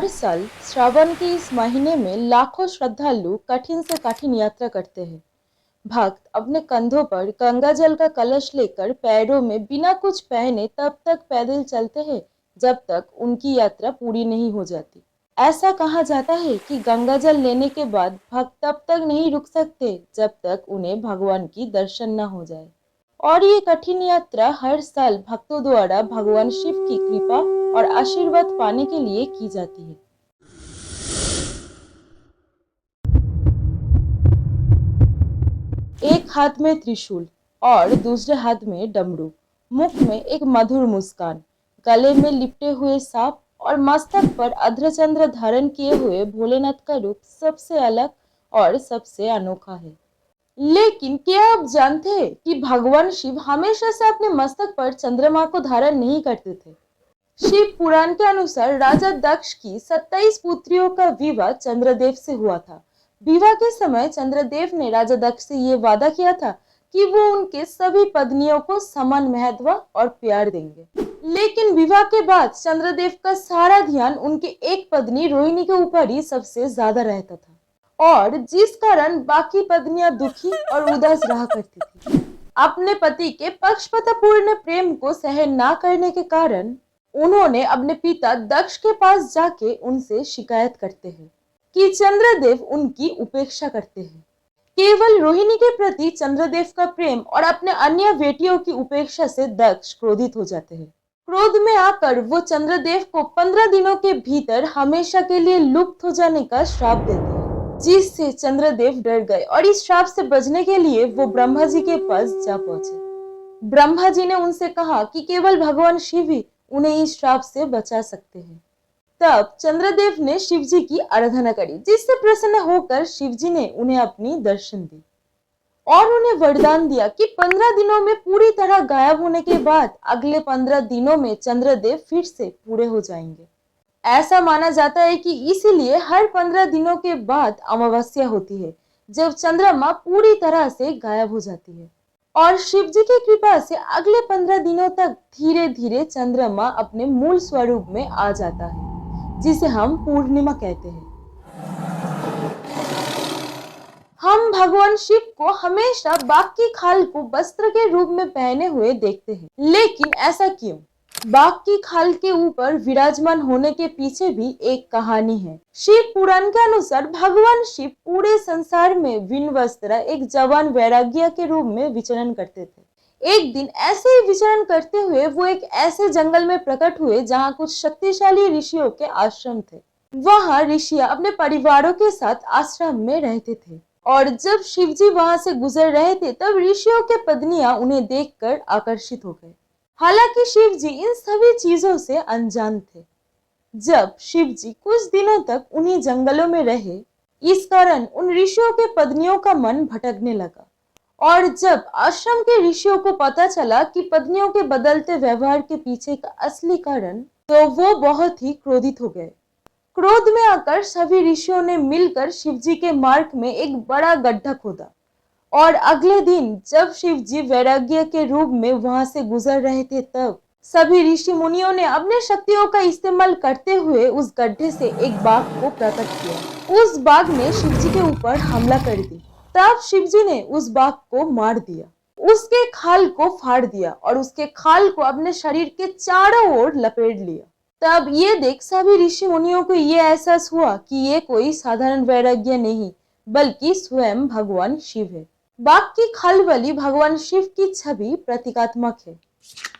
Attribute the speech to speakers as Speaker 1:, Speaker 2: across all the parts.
Speaker 1: हर साल श्रावण के इस महीने में लाखों श्रद्धालु कठिन से कठिन यात्रा करते हैं। भक्त अपने कंधों पर गंगा जल का कलश लेकर पैरों में बिना कुछ पहने तब तक पैदल चलते हैं जब तक उनकी यात्रा पूरी नहीं हो जाती। ऐसा कहा जाता है कि गंगा जल लेने के बाद भक्त तब तक नहीं रुक सकते जब तक उन्हें भगवान की दर्शन न हो जाए। और ये कठिन यात्रा हर साल भक्तों द्वारा भगवान शिव की कृपा और आशीर्वाद पाने के लिए की जाती है। एक हाथ में त्रिशूल और दूसरे हाथ में डमरू, मुख में एक मधुर मुस्कान, गले में लिपटे हुए सांप और मस्तक पर अर्धचंद्र धारण किए हुए भोलेनाथ का रूप सबसे अलग और सबसे अनोखा है। लेकिन क्या आप जानते हैं कि भगवान शिव हमेशा से अपने मस्तक पर चंद्रमा को धारण नहीं करते थे। शिव पुराण के अनुसार राजा दक्ष की 27 पुत्रियों का विवाह चंद्रदेव से हुआ था। विवाह के समय चंद्रदेव ने राजा दक्ष से ये वादा किया था कि वो उनके सभी पत्नियों को समान महत्व और प्यार देंगे। लेकिन विवाह के बाद चंद्रदेव का सारा ध्यान उनके एक पत्नी रोहिणी के ऊपर ही सबसे ज्यादा रहता था, और जिस कारण बाकी पत्नियां दुखी और उदास रहा करती थी। अपने पति के पक्षपातपूर्ण प्रेम को सहन न करने के कारण उन्होंने अपने पिता दक्ष के पास जाके उनसे शिकायत करते हैं कि चंद्रदेव उनकी उपेक्षा करते हैं। केवल रोहिणी के प्रति चंद्रदेव का प्रेम और अपने अन्य बेटियों की उपेक्षा से दक्ष क्रोधित हो जाते हैं। क्रोध में आकर वो चंद्रदेव को 15 दिनों के भीतर हमेशा के लिए लुप्त हो जाने का श्राप देते हैं, जिससे चंद्रदेव डर गए और इस श्राप से बचने के लिए वो ब्रह्मा जी के पास जा पहुंचे। ब्रह्मा जी ने उनसे कहा कि केवल भगवान शिव ही उन्हें इस श्राप से बचा सकते हैं। तब चंद्रदेव ने शिव जी की आराधना करी, जिससे प्रसन्न होकर शिव जी ने उन्हें अपनी दर्शन दी और उन्हें वरदान दिया कि 15 दिनों में पूरी तरह गायब होने के बाद अगले 15 दिनों में चंद्रदेव फिर से पूरे हो जाएंगे। ऐसा माना जाता है कि इसीलिए हर 15 दिनों के बाद अमावस्या होती है, जब चंद्रमा पूरी तरह से गायब हो जाती है। और शिव जी की कृपा से अगले 15 दिनों तक धीरे धीरे चंद्रमा अपने मूल स्वरूप में आ जाता है, जिसे हम पूर्णिमा कहते हैं। हम भगवान शिव को हमेशा बाघ की खाल को वस्त्र के रूप में पहने हुए देखते हैं, लेकिन ऐसा क्यों? बाघ की खाल के ऊपर विराजमान होने के पीछे भी एक कहानी है। शिव पुराण के अनुसार भगवान शिव पूरे संसार में बिन वस्त्र एक जवान वैराग्य के रूप में विचरण करते थे। एक दिन ऐसे ही विचरण करते हुए वो एक ऐसे जंगल में प्रकट हुए जहाँ कुछ शक्तिशाली ऋषियों के आश्रम थे। वहाँ ऋषियां अपने परिवारों के साथ आश्रम में रहते थे, और जब शिव जी वहाँ से गुजर रहे थे तब ऋषियों के पत्नियां उन्हें देखकर आकर्षित हो गए। हालांकि शिव जी इन सभी चीजों से अनजान थे। जब शिव जी कुछ दिनों तक उन्हीं जंगलों में रहे, इस कारण उन ऋषियों के पत्नियों का मन भटकने लगा, और जब आश्रम के ऋषियों को पता चला कि पत्नियों के बदलते व्यवहार के पीछे का असली कारण, तो वो बहुत ही क्रोधित हो गए। क्रोध में आकर सभी ऋषियों ने मिलकर शिव जी के मार्ग में एक बड़ा गड्ढा खोदा, और अगले दिन जब शिव जी वैराग्य के रूप में वहां से गुजर रहे थे, तब सभी ऋषि मुनियों ने अपने शक्तियों का इस्तेमाल करते हुए उस गड्ढे से एक बाघ को प्रकट किया। उस बाघ ने शिव जी के ऊपर हमला कर दी। तब शिव जी ने उस बाघ को मार दिया, उसके खाल को फाड़ दिया और उसके खाल को अपने शरीर के चारों ओर लपेट लिया। तब ये देख सभी ऋषि मुनियों को ये एहसास हुआ कि ये कोई साधारण वैराग्य नहीं, बल्कि स्वयं भगवान शिव है। बाघ की खाल वाली भगवान शिव की छवि प्रतीकात्मक है।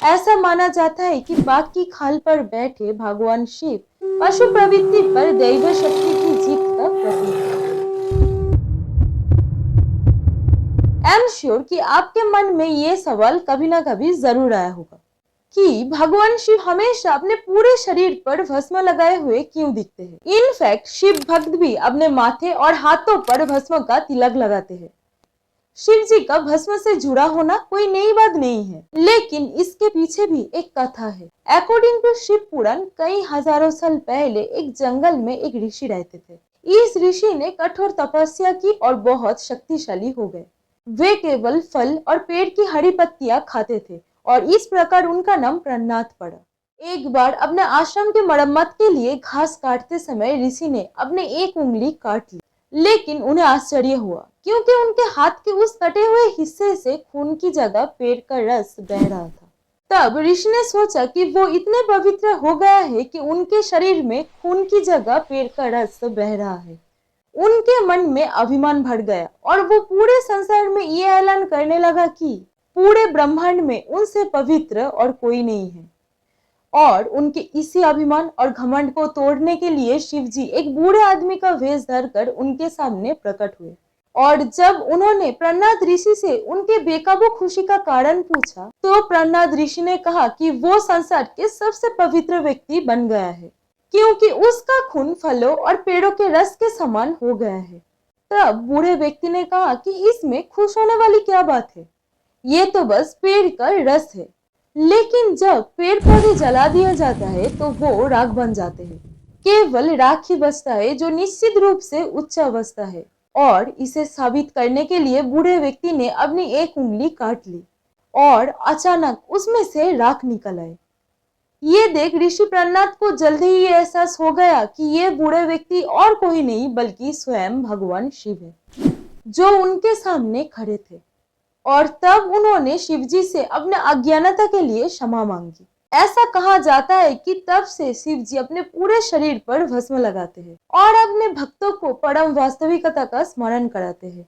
Speaker 1: ऐसा माना जाता है कि बाघ की खाल पर बैठे भगवान शिव पशु प्रवृत्ति पर दैव शक्ति की जीत का प्रतीक है। आई एम श्योर कि आपके मन में ये सवाल कभी ना कभी जरूर आया होगा कि भगवान शिव हमेशा अपने पूरे शरीर पर भस्म लगाए हुए क्यों दिखते हैं। इनफैक्ट शिव भक्त भी अपने माथे और हाथों पर भस्म का तिलक लगाते हैं। शिव जी का भस्म से जुड़ा होना कोई नई बात नहीं है, लेकिन इसके पीछे भी एक कथा है। अकॉर्डिंग टू शिव पुराण, कई हजारों साल पहले एक जंगल में एक ऋषि रहते थे। इस ऋषि ने कठोर तपस्या की और बहुत शक्तिशाली हो गए। वे केवल फल और पेड़ की हरी पत्तियां खाते थे, और इस प्रकार उनका नाम प्रन्नाथ पड़ा। एक बार अपने आश्रम के मरम्मत के लिए घास काटते समय ऋषि ने अपने एक उंगली काट ली, लेकिन उन्हें आश्चर्य हुआ क्योंकि उनके हाथ के उस कटे हुए हिस्से से खून की जगह पेड़ का रस बह रहा था। तब ऋषि ने सोचा कि वो इतने पवित्र हो गया है कि उनके शरीर में खून की जगह पेड़ का रस बह रहा है। उनके मन में अभिमान भर गया और वो पूरे संसार में ये ऐलान करने लगा कि पूरे ब्रह्मांड में उनसे पवित्र और कोई नहीं है। और उनके इसी अभिमान और घमंड को तोड़ने के लिए शिवजी एक बूढ़े आदमी का वेश धरकर उनके सामने प्रकट हुए। और जब उन्होंने प्रहलाद ऋषि से उनके बेकाबू खुशी का कारण पूछा, तो प्रहलाद ऋषि ने कहा कि वो संसार के सबसे पवित्र व्यक्ति बन गया है क्योंकि उसका खून फलों और पेड़ों के रस के समान हो गया है। तब बूढ़े व्यक्ति ने कहा कि इसमें खुश होने वाली क्या बात है, ये तो बस पेड़ का रस है। लेकिन जब पेड़ पौधे जला दिया जाता है तो वो राख बन जाते हैं। केवल राख ही बचता है जो निश्चित रूप से उच्च अवस्था है। और इसे साबित करने के लिए बूढ़े व्यक्ति ने अपनी एक उंगली काट ली और अचानक उसमें से राख निकल आए। ये देख ऋषि प्रहलाद को जल्दी ही ये एहसास हो गया कि ये बूढ़े व्यक्ति और कोई नहीं बल्कि स्वयं भगवान शिव है जो उनके सामने खड़े थे। और तब उन्होंने शिवजी से अपने अज्ञानता के लिए क्षमा मांगी। ऐसा कहा जाता है कि तब से शिवजी अपने पूरे शरीर पर भस्म लगाते हैं और अपने भक्तों को परम वास्तविकता का स्मरण कराते हैं।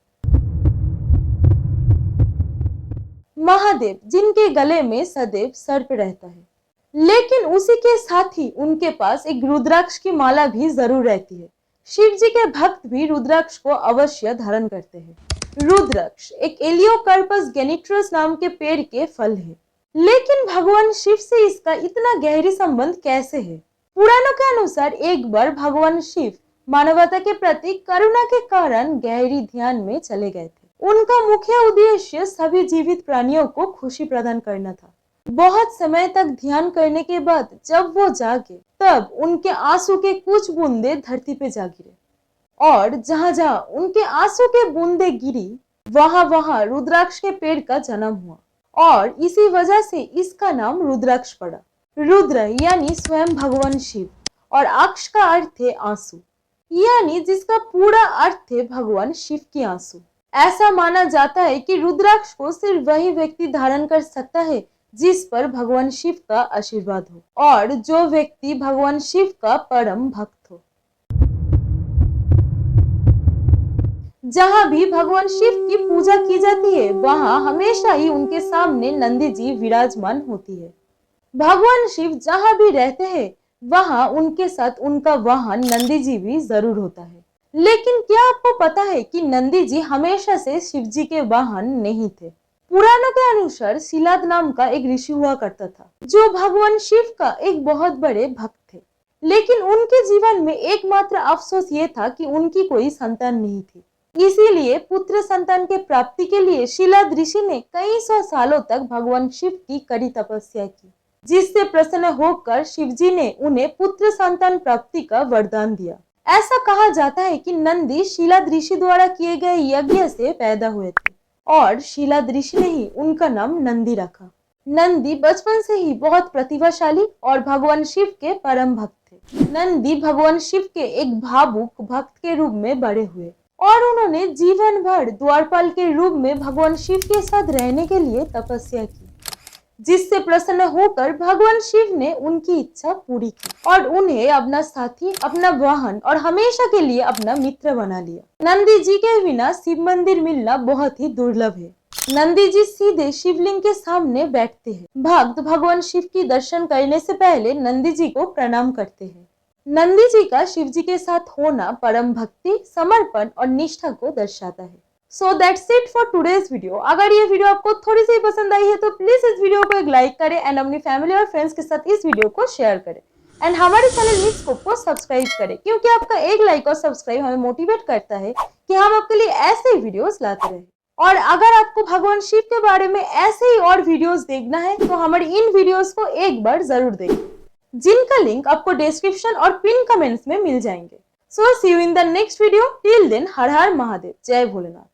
Speaker 1: महादेव जिनके गले में सदैव सर्प रहता है, लेकिन उसी के साथ ही उनके पास एक रुद्राक्ष की माला भी जरूर रहती है। शिव जी के भक्त भी रुद्राक्ष को अवश्य धारण करते हैं। रुद्राक्ष एक एलियोकार्पस गैनिट्रस नाम के पेड़ के फल है, लेकिन भगवान शिव से इसका इतना गहरी संबंध कैसे है? पुराणों के अनुसार एक बार भगवान शिव मानवता के प्रति करुणा के कारण गहरी ध्यान में चले गए थे। उनका मुख्य उद्देश्य सभी जीवित प्राणियों को खुशी प्रदान करना था। बहुत समय तक ध्यान करने के बाद जब वो जागे, तब उनके आंसू के कुछ बूंदे धरती पे जा गिरे और जहां जहां उनके आंसू के बूंदे गिरी, वहां वहां रुद्राक्ष के पेड़ का जन्म हुआ और इसी वजह से इसका नाम रुद्राक्ष पड़ा। रुद्र यानी स्वयं भगवान शिव और अक्ष का अर्थ है आंसू, यानी जिसका पूरा अर्थ है भगवान शिव के आंसू। ऐसा माना जाता है कि रुद्राक्ष को सिर्फ वही व्यक्ति धारण कर सकता है जिस पर भगवान शिव का आशीर्वाद हो और जो व्यक्ति भगवान शिव का परम भक्त हो। जहाँ भी भगवान शिव की पूजा की जाती है, वहाँ हमेशा ही उनके सामने नंदी जी विराजमान होती है। भगवान शिव जहाँ भी रहते हैं, वहाँ उनके साथ उनका वाहन नंदी जी भी जरूर होता है। लेकिन क्या आपको पता है कि नंदी जी हमेशा से शिव जी के वाहन नहीं थे? पुराणों के अनुसार शिलाद नाम का एक ऋषि हुआ करता था जो भगवान शिव का एक बहुत बड़े भक्त थे, लेकिन उनके जीवन में एकमात्र अफसोस ये था कि उनकी कोई संतान नहीं थी। इसीलिए पुत्र संतान के प्राप्ति के लिए शिलाद ऋषि ने कई सौ सालों तक भगवान शिव की कड़ी तपस्या की, जिससे प्रसन्न होकर शिवजी ने उन्हें पुत्र संतान प्राप्ति का वरदान दिया। ऐसा कहा जाता है कि नंदी शिलाद ऋषि द्वारा किए गए यज्ञ से पैदा हुए थे और शिलाद ऋषि ने ही उनका नाम नंदी रखा। नंदी बचपन से ही बहुत प्रतिभाशाली और भगवान शिव के परम भक्त थे। नंदी भगवान शिव के एक भावुक भक्त के रूप में बड़े हुए और उन्होंने जीवन भर द्वारपाल के रूप में भगवान शिव के साथ रहने के लिए तपस्या की, जिससे प्रसन्न होकर भगवान शिव ने उनकी इच्छा पूरी की और उन्हें अपना साथी, अपना वाहन और हमेशा के लिए अपना मित्र बना लिया। नंदी जी के बिना शिव मंदिर मिलना बहुत ही दुर्लभ है। नंदी जी सीधे शिवलिंग के सामने बैठते हैं। भक्त भगवान शिव की दर्शन करने से पहले नंदी जी को प्रणाम करते हैं। नंदी जी का शिव जी के साथ होना परम भक्ति, समर्पण और निष्ठा को दर्शाता है। So that's it for today's video. अगर ये वीडियो आपको थोड़ी सी पसंद आई है तो प्लीज इस वीडियो को एक लाइक करें एंड अपनी फैमिली और फ्रेंड्स के साथ इस वीडियो को शेयर करें एंड हमारे चैनल मिक्सस्कोप को सब्सक्राइब करें, क्योंकि आपका एक लाइक और सब्सक्राइब हमें मोटिवेट करता है कि हम आपके लिए ऐसे वीडियोस लाते रहें। और अगर आपको भगवान शिव के बारे में ऐसे ही और वीडियोस देखना है तो हमारे इन वीडियोस को एक बार जरूर देखें, जिनका लिंक आपको डिस्क्रिप्शन और पिन कमेंट्स में मिल जाएंगे। So see you in the next video. Till then हर हर महादेव, जय भोलेनाथ।